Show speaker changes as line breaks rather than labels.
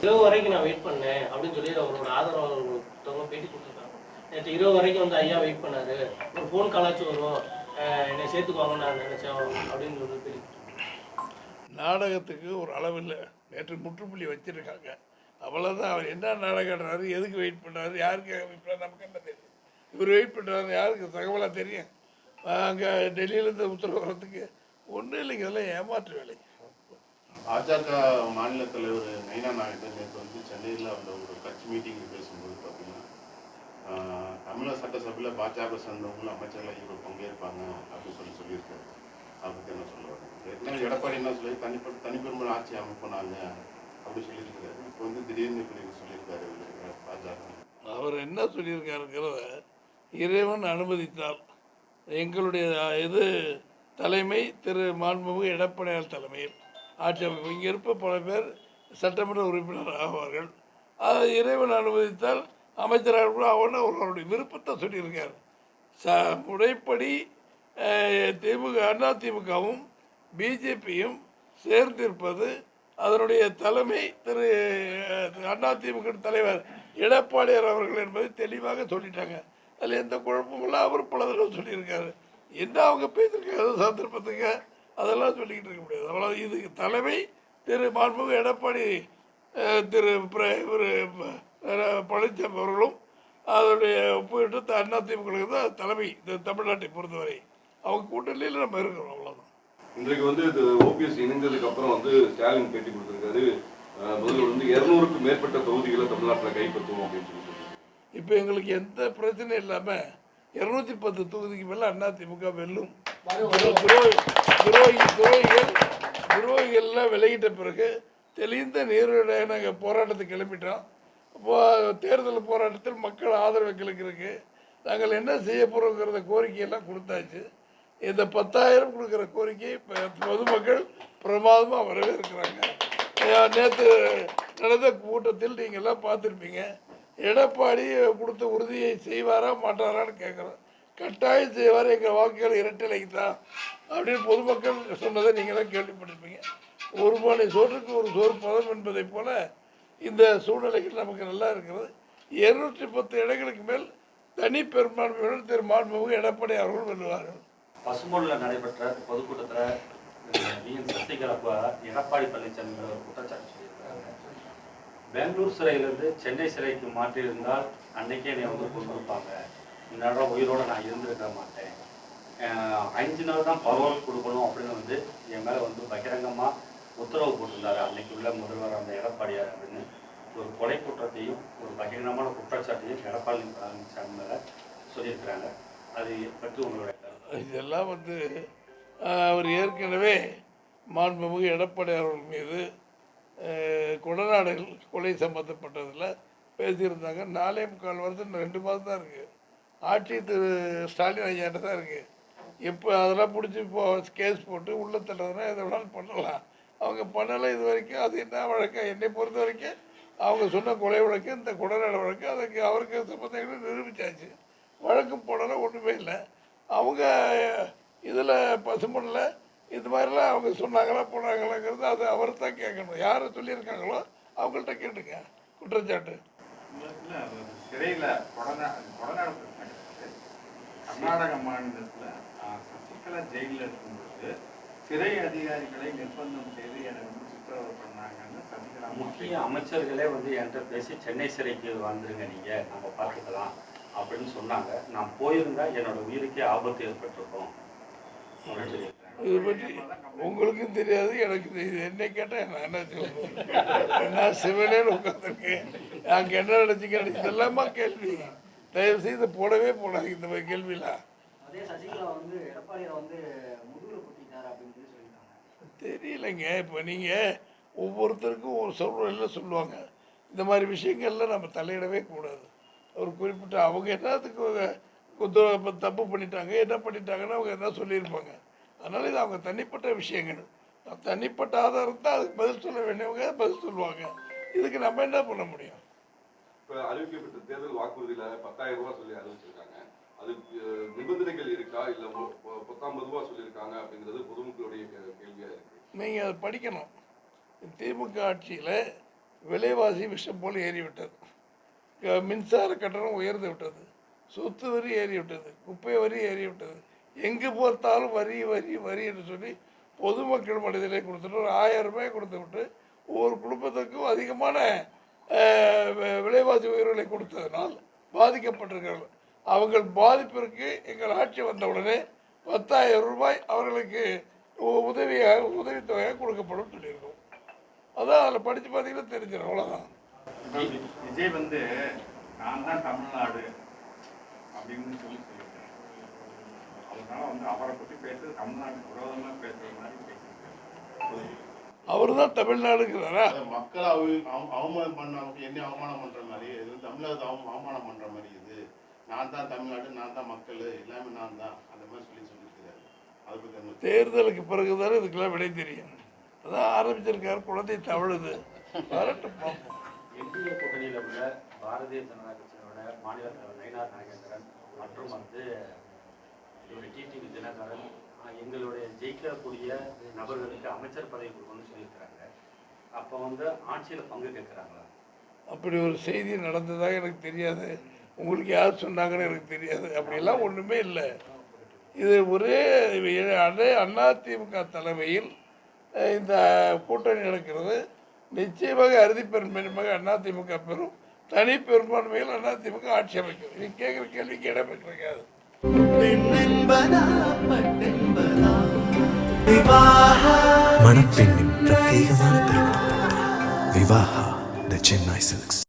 இரவு வரைக்கும் நான் வெயிட் பண்ணேன் அப்படின்னு சொல்லி அவரோட ஆதரவாளர்கள் பேட்டி கொடுத்துருக்காங்க. நேற்று இரவு வரைக்கும் வந்து ஐயா வெயிட் பண்ணாரு, ஒரு ஃபோன் காலாச்சும் வரும், என்னை சேர்த்துக்குவாங்கன்னு நான் நினைச்சேன் அப்படின்னு சொல்லி பேட்டி.
நாடகத்துக்கு ஒரு அளவில் நேற்று முற்றுப்புள்ளி வச்சிருக்காங்க. அவ்வளோதான். அவர் என்ன நாடகம் ஆடுறாரு, எதுக்கு வெயிட் பண்ணுறாரு, யாருக்காக வெயிட் பண்ணுறாரு நமக்கு என்ன தெரியும். இவர் வெயிட் பண்ணுறாரு யாருக்கு தகவலாக தெரியும். அங்கே டெல்லியிலேருந்து உத்தரவு வர்றதுக்கு ஒன்றும் இல்லைங்க, இதெல்லாம் ஏமாற்று வேலை.
பாஜக மாநில தலைவர் நைனா நாயகன் நேற்று வந்து சென்னையில் அந்த ஒரு கட்சி மீட்டிங்கில் பேசும்போது பார்த்தீங்கன்னா, தமிழக சட்டசபையில் பாஜக சேர்ந்தவங்களும் அமைச்சர்கள் இவர் பங்கேற்பாங்க அப்படின்னு சொல்லியிருக்காரு. அதை பற்றி என்ன சொல்லுவாங்க? ஏற்கனவே எடப்பாடி என்ன சொல்லி தனிப்பெருமை ஆட்சி அமைப்பினாங்க அப்படி சொல்லியிருக்காரு. இப்போ வந்து திடீர்னு இப்படி சொல்லியிருக்காரு பாஜக.
அவர் என்ன சொல்லியிருக்காருங்கிறத இறைவன் அனுமதித்தால் எங்களுடைய இது தலைமை திரு மாண்புமிகு எடப்பாடியார் தலைமையில் ஆட்சி அமைப்பு இங்கே இருப்ப பல பேர் சட்டமன்ற உறுப்பினர் ஆவார்கள். அதை இறைவன் அனுமதித்தால் அமைச்சராக கூட அவருடைய விருப்பத்தை சொல்லியிருக்கார். முறைப்படி அதிமுகவும் பிஜேபியும் சேர்ந்திருப்பது அதனுடைய தலைமை திரு அதிமுக தலைவர் எடப்பாடியார் அவர்கள் என்பதை தெளிவாக சொல்லிட்டாங்க. அதில் எந்த குழப்பமும் இல்லை. அவர் பல தடவை சொல்லியிருக்காரு. என்ன அவங்க பேசியிருக்காங்க சந்தர்ப்பத்துக்கு அதெல்லாம் சொல்லிக்கிட்டு இருக்க முடியாது. அவ்வளோ இதுக்கு தலைமை திரு மாண்புமிகு எடப்பாடி திரு பழனிசாமி அவர்களும் அதனுடைய ஒப்புவிட்டு அதிமுக தான் தலைமை இந்த தமிழ்நாட்டை பொறுத்தவரை அவங்க கூட்டணியில் நம்ம இருக்கிறோம். அவ்வளோதான்.
இன்றைக்கு வந்து இது ஓபிஎஸ் இணைந்ததுக்கு அப்புறம் வந்து ஸ்டாலின் பேட்டி கொடுத்துருக்காரு. முதல்ல வந்து 200க்கும் மேற்பட்ட தொகுதிகளை தமிழ்நாட்டில் கைப்பற்றுவோம் அப்படின்னு சொல்லி.
இப்போ எங்களுக்கு எந்த பிரச்சனையும் இல்லாமல் 210 தொகுதிக்கு மேலே அதிமுக வெல்லும். துரோகிகள்லாம் விலகிட்ட பிறகு தெளிந்த நீரோட நாங்கள் போராட்டத்துக்கு கிளம்பிட்டோம். தேர்தல் போராட்டத்தில் மக்கள் ஆதரவு எங்களுக்கு இருக்குது. நாங்கள் என்ன செய்ய போகிறோங்கிறத கோரிக்கையெல்லாம் கொடுத்தாச்சு. இந்த 10,000 கொடுக்குற கோரிக்கை பொதுமக்கள் பிரமாதமாக வரவேற்கிறாங்க. நேற்று நடந்த கூட்டத்தில் நீங்கள்லாம் பார்த்துருப்பீங்க. எடப்பாடி கொடுத்த உறுதியை செய்வாரா மாட்டாரான்னு கேட்குறோம். கட்டாயம் செய்வார், எங்கள் வாக்குகள் இரட்டலைக்கு தான் அப்படின்னு பொதுமக்கள் சொன்னதை நீங்களாம் கேள்விப்பட்டிருப்பீங்க. ஒரு மணி சோற்றுக்கு ஒரு சோறு பதம் என்பதை போல் இந்த சூழ்நிலைகள் நமக்கு நல்லா இருக்கிறது. 210 இடங்களுக்கு மேல் தனி பெரும்பான்மையுடன் திரு மாண்புமிகு எடப்பாடி அவர்கள் வெல்லுவார்கள்.
பசும்பொன்னில் நடைபெற்ற பொதுக்கூட்டத்தில் சசிகலா எடப்பாடி பழனிசாமி குற்றச்சாட்டு சொல்லியிருக்காங்க. பெங்களூர் சிறையிலிருந்து சென்னை சிறைக்கு மாற்றியிருந்தால் அன்னைக்கே என்னை வந்து கொண்டு இருப்பாங்க, இந்நேரம் உயிரோடு நான் இருந்திருக்க மாட்டேன், 5 நாள் தான் பரோல் கொடுக்கணும் அப்படின்னு வந்து என் மேலே வந்து பகிரங்கமாக உத்தரவு போட்டிருந்தாரு அன்னைக்கு உள்ள முதல்வர் அந்த எடப்பாடியார் அப்படின்னு ஒரு கொலை குற்றத்தையும் ஒரு பகிரங்கமான குற்றச்சாட்டையும் எடப்பாடி பழனிசாமி மேலே சொல்லியிருக்கிறாங்க. அது பற்றி உங்களுடைய
இதெல்லாம் வந்து அவர் ஏற்கனவே மாண்புமிகு எடப்பாடி அவர்கள் மீது கொடநாடுகள் கொலை சம்பந்தப்பட்டதில் பேசியிருந்தாங்க. 4.25 வருஷம் 2 மாதம் தான் இருக்குது. ஆட்சி திரு ஸ்டாலின் ஐயாட்ட தான் இருக்குது. இப்போ அதெல்லாம் பிடிச்சி இப்போ கேஸ் போட்டு உள்ள தள்ளுறதுனா எதை வேணாலும் பண்ணலாம். அவங்க பண்ணலை இது வரைக்கும். அது என்ன வழக்கம்? என்னை பொறுத்த வரைக்கும் அவங்க சொன்ன கொலை வழக்கு இந்த கொடநாடு வழக்கு அதுக்கு அவருக்கு சம்பந்தங்களை நிரூபித்தாச்சு. வழக்கும் போடலை, ஒன்றுமே இல்லை. அவங்க இதில் பசுமண்ணில் இது மாதிரிலாம் அவங்க சொன்னாங்களா போனாங்களாங்கிறது அது அவர் தான் கேட்கணும். யாரை சொல்லியிருக்காங்களோ அவங்கள்ட்ட கேட்டுங்க குற்றச்சாட்டு.
சிறையில் கர்நாடக மாநிலத்தில் சசிகலா ஜெயிலில் இருக்கும்போது சிறை அதிகாரிகளை நிர்பந்தம் செய்து எனக்கு சித்திரவதை பண்ணாங்கன்னு சசிகலா
முக்கிய அமைச்சர்களே வந்து என்கிட்ட பேசி சென்னை சிறைக்கு வந்துருங்க, நீங்கள் நம்ம பார்த்துக்கலாம் அப்படின்னு சொன்னாங்க. நான் போயிருந்தா என்னோட உயிருக்கே ஆபத்து ஏற்பட்டிருக்கும் அப்படின்னு சொல்லி.
இதை பற்றி உங்களுக்கும் தெரியாது, எனக்கு தெரியுது. என்னை கேட்டால் நான் என்ன சொல்லுவேன்? நான் சிவனேன்னு உட்காந்துருக்கேன். அங்கே என்ன நினச்சிக்க இதெல்லாமா கேள்வி? தயவு செய்து போடவே போடாது இந்த மாதிரி கேள்விலாம். தெரியலைங்க. இப்போ நீங்கள் ஒவ்வொருத்தருக்கும் ஒரு சூழ்நிலையில் சொல்லுவாங்க. இந்த மாதிரி விஷயங்கள்லாம் நம்ம தலையிடவே கூடாது. ஒரு குறிப்பிட்ட அவங்க என்னத்துக்கு தப்பு பண்ணிட்டாங்க, என்ன பண்ணிட்டாங்கன்னு அவங்க என்ன சொல்லியிருப்பாங்க. அதனால் இது அவங்க தனிப்பட்ட விஷயங்கள். தனிப்பட்ட ஆதாரத்தை அதுக்கு பதில் சொல்ல வேண்டியவங்க பதில் சொல்லுவாங்க. இதுக்கு நம்ம என்ன பண்ண முடியும்?
இப்போ அறிவிக்கப்பட்ட தேர்தல் வாக்குறுதியில் 10,000 ரூபாய் சொல்லி அறிவிச்சிருக்காங்க. அது நிபந்தனைகள் இருக்கா இல்லை 19 ரூபா சொல்லியிருக்காங்க அப்படிங்கிறது பொதுமக்களுடைய கேள்வியாக இருக்குது.
நீங்கள் அதை படிக்கணும். திமுக ஆட்சியில் விலைவாசி விஷம் போல் ஏறிவிட்டது. மின்சார கட்டணம் உயர்ந்து விட்டது, சொத்து வரி ஏறிவிட்டது, குப்பை வரி ஏறிவிட்டது. எங்கு பார்த்தாலும் வரி வரி வரி என்று சொல்லி பொதுமக்கள் மனிதனை கொடுத்துட்டு ஒரு 1000 ரூபாய் கொடுத்து விட்டு ஒவ்வொரு குடும்பத்துக்கும் அதிகமான விலைவாசி உயர்வுகளை கொடுத்ததனால் பாதிக்கப்பட்டிருக்கிறார்கள். அவங்கள் பாதிப்பிற்கு எங்கள் ஆட்சி வந்தவுடனே 10,000 ரூபாய் அவர்களுக்கு உதவித்தொகையாக கொடுக்கப்படும் சொல்லியிருக்கோம். அதான் அதில் படித்து பார்த்தீங்கன்னா தெரிஞ்சிடும். அவ்வளோதான்.
விஜய் வந்து நான் தான் தமிழ்நாடு அப்படின்னு சொல்லியிருக்காரு. அதனால வந்து அவரை பற்றி பேசுறது தமிழ்நாட்டுக்கு விரோதமாக பேசுகிற மாதிரி பேசியிருக்காரு.
அவர் தான் தமிழ்நாடுங்கிறாரா?
மக்களை அவமானம் பண்ண என்ன அவமானம் பண்ற மாதிரி, இது வந்து தமிழகத்தை அவமானம் பண்ற மாதிரி. இது நான் தான் தமிழ்நாடு, நான் தான் மக்கள், எல்லாமே நான் தான், அந்த மாதிரி சொல்லியிருக்கிறாரு. அதை பற்றி
தேர்தலுக்கு பிறகுதானே இதுக்கெல்லாம் விடை தெரியும். அதான் ஆரம்பிச்சிருக்காரு, குழந்தை தவழுது. வரட்டும் பார்ப்போம்.
என்டிஏ கூட்டணியில் உள்ள பாரதிய ஜனதா கட்சியோட மாநில தலைவர் நயினார் நாகேந்திரன் மற்றும் வந்து டிடிவி தினகரன் எங்களுடைய ஜெயிக்கக்கூடிய நபர்களுக்கு அமைச்சர் பதவி கொடுக்கணும்னு சொல்லியிருக்கிறாங்க. அப்போ வந்து ஆட்சியில் பங்கு கேட்குறாங்களா?
அப்படி ஒரு செய்தி நடந்ததாக எனக்கு தெரியாது. உங்களுக்கு யார் சொன்னாங்கன்னு எனக்கு தெரியாது. அப்படியெல்லாம் ஒன்றுமே இல்லை. இது ஒரே அதிமுக தலைமையில் இந்த கூட்டணி நடக்கிறது. நிச்சயமாக அறுதி பெரும்பான்மையாக அதிமுக பெறும். தனி பெரும்பான்மையில் அதிமுக ஆட்சி அமைக்கும். இது கேட்குற கேள்விக்கு இடம் பெற்றிருக்காது.
மணப்பெண்ணின் பிரத்யேகமான திருமணம் விவாஹா தி சென்னை சில்க்ஸ்.